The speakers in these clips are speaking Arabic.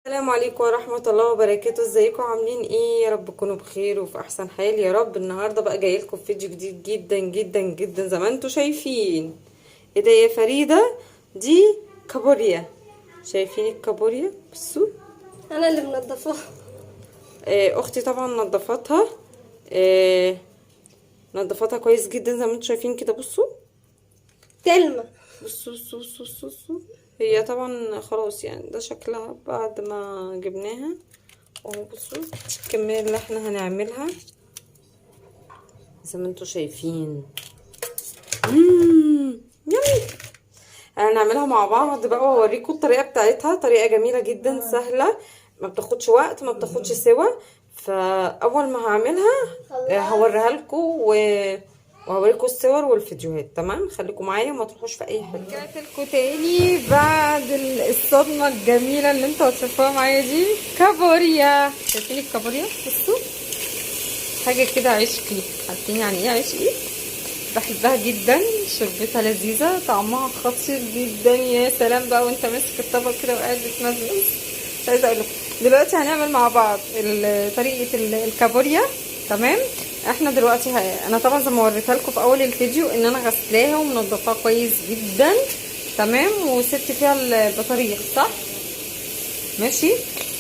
السلام عليكم ورحمة الله وبركاته. ازيكم عاملين ايه؟ يا رب تكونوا بخير وفي احسن حال يا رب. النهاردة بقى جاي لكم فيديو جديد جدا جدا جدا زي ما انتم شايفين. ايه ده يا فريدة؟ دي كابوريا. شايفين الكابوريا؟ بصوا. انا اللي منضفاها. اختي طبعا نضفتها. آه نضفتها كويس جدا زي ما انتم شايفين كده. بصوا كلمة. بصوا بصوا بصوا بصوا بصوا. هي طبعا خلاص يعني ده شكلها بعد ما جبناها. اهو بصوا الكمية اللي احنا هنعملها زي ما انتوا شايفين. يمي. هنعملها مع بعض بقى واوريكم الطريقة بتاعتها. طريقة جميلة جدا سهلة، ما بتاخدش وقت، ما بتاخدش سوا. فاول ما هعملها هوريها لكم وهوريكم الصور والفيديوهات. تمام، خليكم معايا وما تروحوش في اي حته. رجعت لكم تاني بعد الصدمه الجميله اللي انتوا هتشوفوها معايا دي. كابوريا، شايفين الكابوريا؟ بصوا حاجه كده عشقي. عارفين يعني ايه عشقي؟ بحبها جدا، شربتها لذيذه، طعمها خطير جدا. يا سلام بقى وانت ماسك الطبق كده وقاعد بتمزمز. مش عايزه اقول لكم دلوقتي هنعمل مع بعض طريقه الكابوريا. تمام. احنا دلوقتي انا طبعا زي ما وريتها لكم في اول الفيديو ان انا غسلاها ومنضفاها كويس جدا. تمام، وسبت فيها البطاريق صح. ماشي.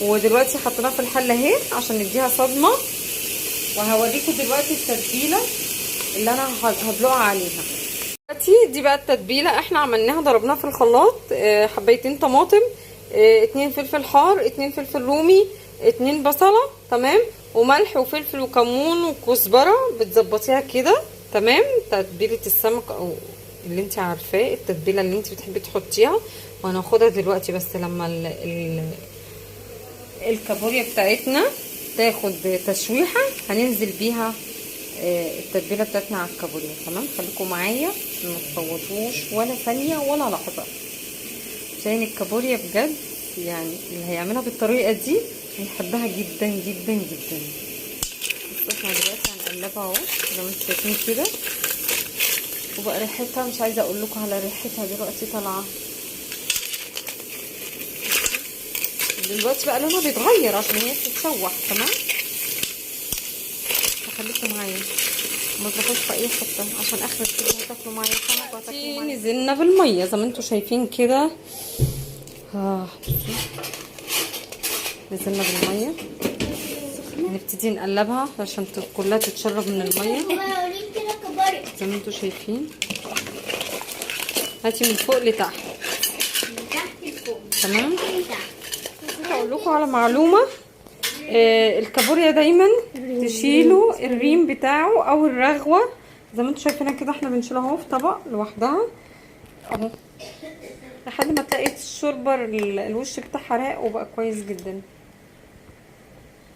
ودلوقتي حطيناها في الحله اهي عشان نديها صدمه. وهوريكم دلوقتي التتبيله اللي انا هدلقها عليها. دي بقى التتبيله احنا عملناها، ضربناها في الخلاط. حبيتين طماطم، 2 فلفل حار، 2 فلفل رومي، 2 بصله. تمام، وملح وفلفل وكمون وكزبره. بتظبطيها كده. تمام، تتبيله السمك او اللي انت عارفاه، التتبيله اللي انت بتحبي تحطيها. وهناخدها دلوقتي بس لما الكابوريا بتاعتنا تاخد تشويحه هننزل بيها التتبيله بتاعتنا على الكابوريا. تمام، خليكم معايا ما تفوتوش ولا ثانيه ولا لحظه، عشان الكابوريا بجد يعني اللي هيعملها بالطريقه دي هيحبها جدا جدا جدا. بس احنا دلوقتي هنقلبها اهو زي ما انتم شايفين كده. وبقى ريحتها مش عايزه اقول لكم على ريحتها دلوقتي طالعه. دلوقتي بقى لونها بيتغير عشان هي بتتشوح. تمام، فخليكم معايا ما تروحوش في اي حته عشان اخر الفيديو هتاكلوا معايا سمك وهتاكلوا معايا. نزلنا بالميه زي ما انتم شايفين كده. نزلنا بالميه، نبتدي نقلبها عشان كلها تتشرب من الميه زي ما انتم شايفين. هاتي من فوق لتحت. تمام. هقول لكم على معلومه. الكابوريا دايما تشيلوا الريم بتاعه او الرغوه زي ما انتم شايفينها كده. احنا بنشيلها اهو في طبق لوحدها اهو لحد ما تلاقي الشوربه الوش بتاعها راق وبقى كويس جدا،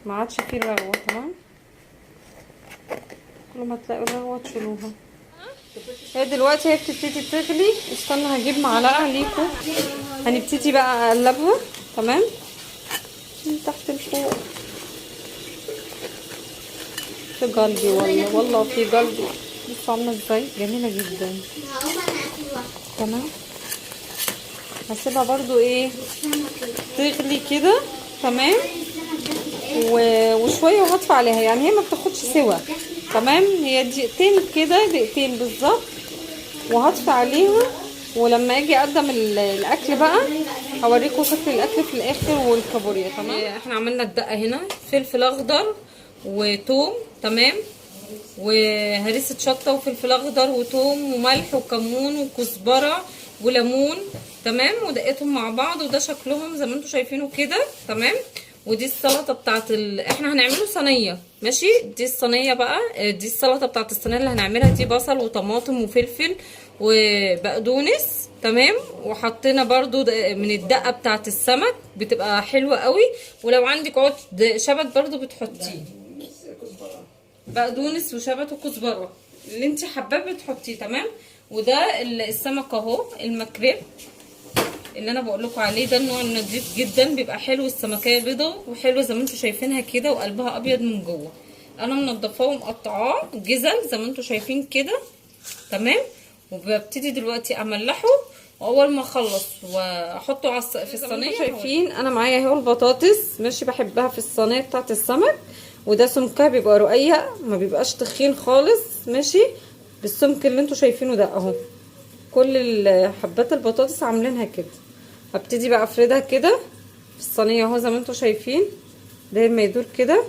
ما عادش فيه الرغوه. تمام، كل ما تلاقوا الرغوه تشيلوها. هي دلوقتي بتبتدي تغلي. استنى هجيب معلقه ليكم. هنبتدي بقى اقلبها. تمام، من تحت لفوق. في قلبي والله في قلبي. بصوا عامله ازاي جميله جدا. تمام، هسيبها برضو ايه تغلي كده. تمام، وشويه وهطفي عليها، يعني هي ما بتاخدش سوا. تمام، هي دقيقتين كده، دقيقتين بالظبط وهطفي عليها. ولما اجي اقدم الاكل بقى هوريكم شكل الاكل في الاخر والكابوريا. تمام، احنا عملنا الدقه هنا فلفل اخضر وتوم. تمام، وهريسه شطه وفلفل اخضر وتوم وملح وكمون وكزبره وليمون. تمام، ودقيتهم مع بعض وده شكلهم زي ما انتم شايفينه كده. تمام، ودي السلطه بتاعت احنا هنعمله صينيه. ماشي، دي الصينيه بقى. دي السلطه بتاعت الصينيه اللي هنعملها. دي بصل وطماطم وفلفل وبقدونس. تمام، وحطينا برضو من الدقه بتاعت السمك بتبقى حلوه قوي. ولو عندك عود شبت برضو بتحطيه، بقدونس وشبت وكزبره اللي انت حباه بتحطيه. تمام، وده السمك اهو المكريل اللي انا بقول لكم عليه. ده النوع النضيف جدا بيبقى حلو. السمكيه بيضه وحلوه زي ما انتم شايفينها كده وقلبها ابيض من جوه. انا منضفاه ومقطعاه جزل زي ما انتم شايفين كده. تمام، وببتدي دلوقتي املحه واول ما اخلص واحطه على في الصينيه. شايفين انا معايا اهو البطاطس ماشي، بحبها في الصينيه بتاعه السمك، وده سمكها بيبقى رقيق ما بيبقاش تخين خالص ماشي، بالسمك اللي انتوا شايفينه ده اهو. كل حبات البطاطس عاملينها كده. هبتدي بقى افردها كده في الصينيه اهو زي ما انتوا شايفين، داير ما يدور كده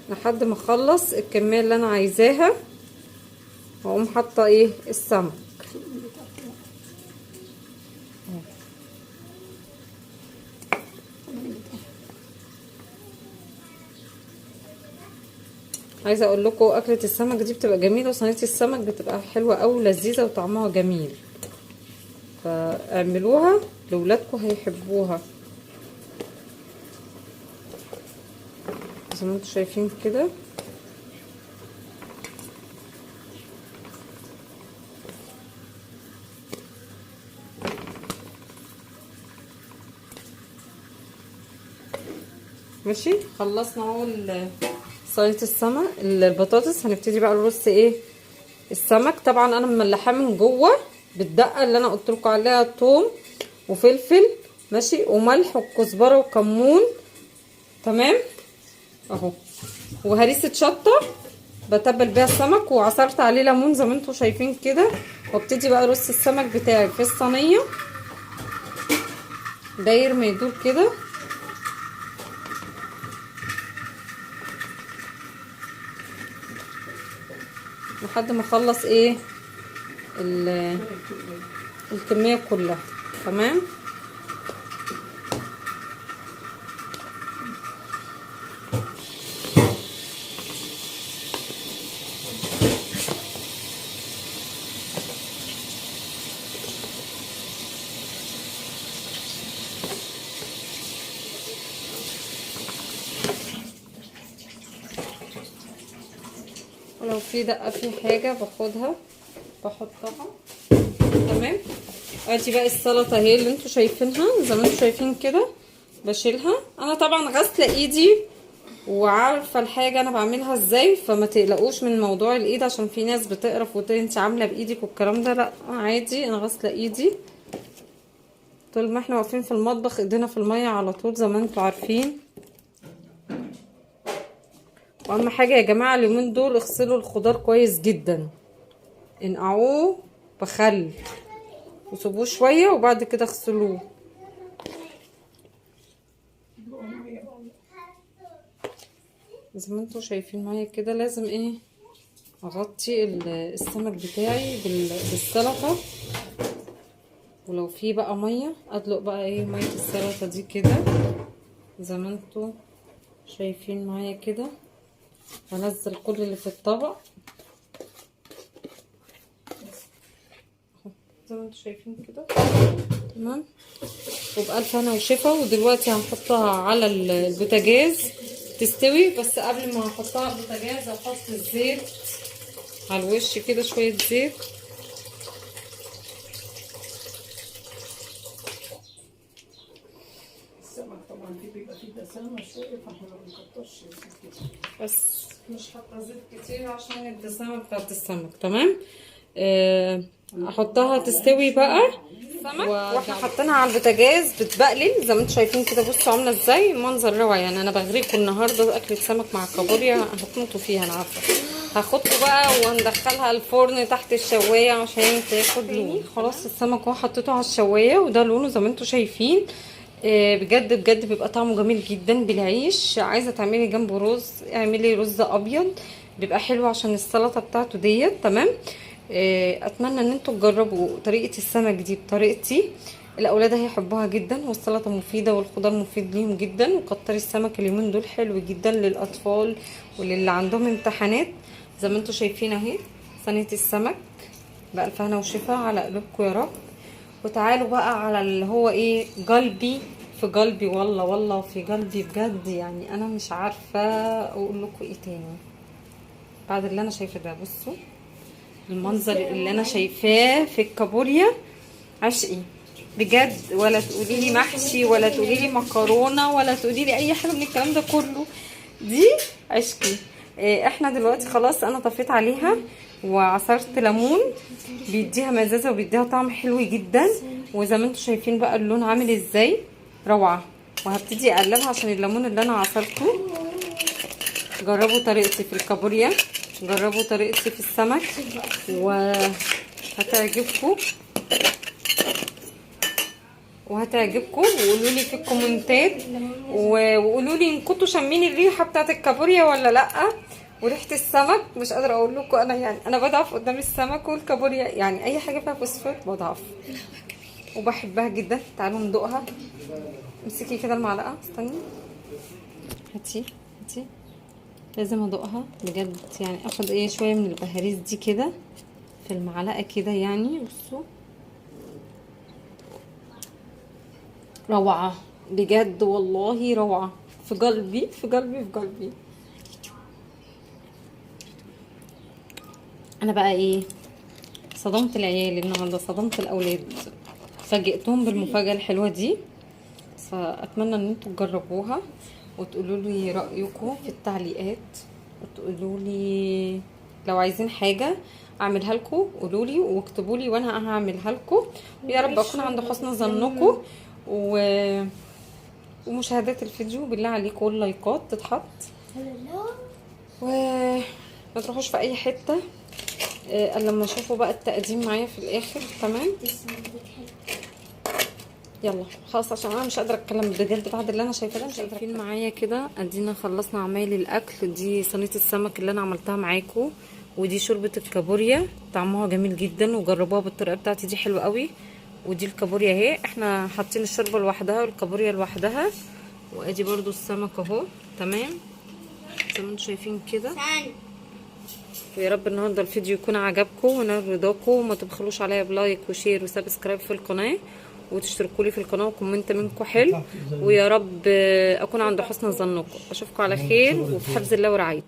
لحد ما اخلص الكميه اللي انا عايزاها، واقوم حاطه ايه السمك. عايزه اقول لكم اكله السمك دي بتبقى جميله، وصينيه السمك بتبقى حلوه قوي ولذيذه وطعمها جميل، فاعملوها لاولادكم هيحبوها زي ما انتم شايفين كده. ماشي خلصنا اهو صينيه السمك البطاطس. هنبتدي بقى نرص ايه السمك. طبعا انا مملحاه من جوه بالدقه اللي انا قلت لكم عليها، ثوم وفلفل ماشي وملح وكزبره وكمون تمام اهو، وهريسه شطه بتبل بيها السمك، وعصرت عليه ليمون زي ما انتم شايفين كده. وابتدي بقى ارص السمك بتاعي في الصينيه داير ما يدور كده لحد ما اخلص ايه الكميه كلها تمام. ولو في دقه في حاجه باخدها بحطها تمام. ادي بقى السلطه اهي اللي انتوا شايفينها زي ما انتوا شايفين كده، بشيلها. انا طبعا غاسله ايدي وعارفه الحاجه انا بعملها ازاي، فما تقلقوش من موضوع الايد عشان في ناس بتقرف وتقول انت عامله بايدك والكلام ده. لا عادي، انا غاسله ايدي طول ما احنا واقفين في المطبخ، ايدينا في الميه على طول زي ما انتوا عارفين. واهم حاجه يا جماعه اليومين دول اغسلوا الخضار كويس جدا، انقعوه بخل وسيبوه شويه وبعد كده اغسلوه. زي ما انتوا شايفين معايا كده لازم ايه اغطي السمك بتاعي بالسلطه. ولو في بقى ميه ادلق بقى ايه ميه السلطه دي كده زي ما انتوا شايفين معايا كده، وانزل كل اللي في الطبق زي ما انتوا شايفين كده تمام. وبألف هنا وشفا. ودلوقتي هنحطها على البوتاجاز تستوي، بس قبل ما احطها على البوتاجاز احط الزيت على الوش كده، شويه زيت السمك طبعا بيبقى فيه دسامة شوية، فاحنا ما بنكترش زيت كتير، بس مش حاطه زيت كتير عشان الدسامه بتاعت السمك تمام. احطها تستوي بقى السمك واحنا حاطينها على البوتاجاز بتبقلل زي ما انتم شايفين كده. بصوا عامله ازاي منظر روعه. يعني انا بغريكم النهارده اكله سمك مع كابوريا، هتموتوا فيها انا عارفه. هاخدكم بقى وندخلها الفرن تحت الشوايه عشان تاخد لون. خلاص السمك اهو حطيته على الشوايه وده لونه زي ما انتم شايفين. بجد بجد بيبقى طعمه جميل جدا بالعيش. عايزه تعملي جنبه رز اعملي رز ابيض بيبقى حلو عشان السلطه بتاعته ديت تمام. اتمنى ان انتوا تجربوا طريقه السمك دي بطريقتي، الاولاد هيحبوها جدا، والسلطه مفيده والخضار مفيد ليهم جدا. وكتري السمك اليومين دول حلو جدا للاطفال وللي عندهم امتحانات. زي ما انتوا شايفين اهي صينيه السمك بألف هنا وشفا على قلوبكم يا رب. وتعالوا بقى على اللي هو ايه قلبي في قلبي، والله في قلبي بجد. يعني انا مش عارفه اقول لكم ايه تاني بعد اللي انا شايفه ده. بصوا المنظر اللي انا شايفاه في الكابوريا عشقي بجد. ولا تقولي لي محشي ولا تقولي لي مكرونه ولا تقولي لي اي حاجه من الكلام ده كله، دي عشقي. احنا دلوقتي خلاص انا طفيت عليها وعصرت ليمون، بيديها مزازه وبيديها طعم حلو جدا. وزي ما انتم شايفين بقى اللون عامل ازاي، روعه. وهبتدي اقلبها عشان الليمون اللي انا عصرته. جربوا طريقتي في الكابوريا، جربوا طريقتي في السمك وهتعجبكم وقولوا لي في الكومنتات وقولوا لي ان كنتوا شامين الريحه بتاعت الكابوريا ولا لا، وريحه السمك. مش قادره اقول لكم، انا يعني انا بضعف قدام السمك والكابوريا، يعني اي حاجه فيها فوسفور بضعف وبحبها جدا. تعالوا ندوقها. امسكي كده المعلقه، استني، هاتي لازم ادوقها بجد. يعني اخد شويه من البهاريز دي كده في المعلقه كده، يعني بصوا روعه بجد والله، روعه في قلبي في قلبي في قلبي. انا بقى صدمت العيال النهارده، صدمت الاولاد، فاجئتهم بالمفاجاه الحلوه دي. فاتمنى ان انتوا تجربوها وتقولوا لي رايكم في التعليقات، وتقولوا لي لو عايزين حاجه اعملها لكم قولوا لي واكتبوا لي وانا هعملها لكم. ويا رب اكون عند حسن ظنكم ومشاهدات الفيديو. بالله عليكم اللايكات تتحط، وما تروحوش في اي حته الا لما اشوفوا بقى التقديم معايا في الاخر. تمام، يلا خلاص عشان انا مش قادره اتكلم بجد بعد اللي انا شايفاه ده. شايفين معايا كده ادينا خلصنا عمايل الاكل. دي صينيه السمك اللي انا عملتها معاكم، ودي شوربه الكابوريا طعمها جميل جدا، وجربوها بالطريقه بتاعتي دي حلوه قوي. ودي الكابوريا اهي، احنا حاطين الشوربه لوحدها والكابوريا لوحدها. وادي برضو السمك اهو. تمام زي ما انتم شايفين كده. ويا رب النهارده الفيديو يكون عجبكم ونال رضاكم، وما تبخلوش عليا بلايك وشير وسبسكرايب في القناه، وتشتركوا لي في القناه وكومنت منكم حلو. ويا رب اكون عند حسن ظنكم. اشوفكم على خير وفي حفظ الله ورعايته.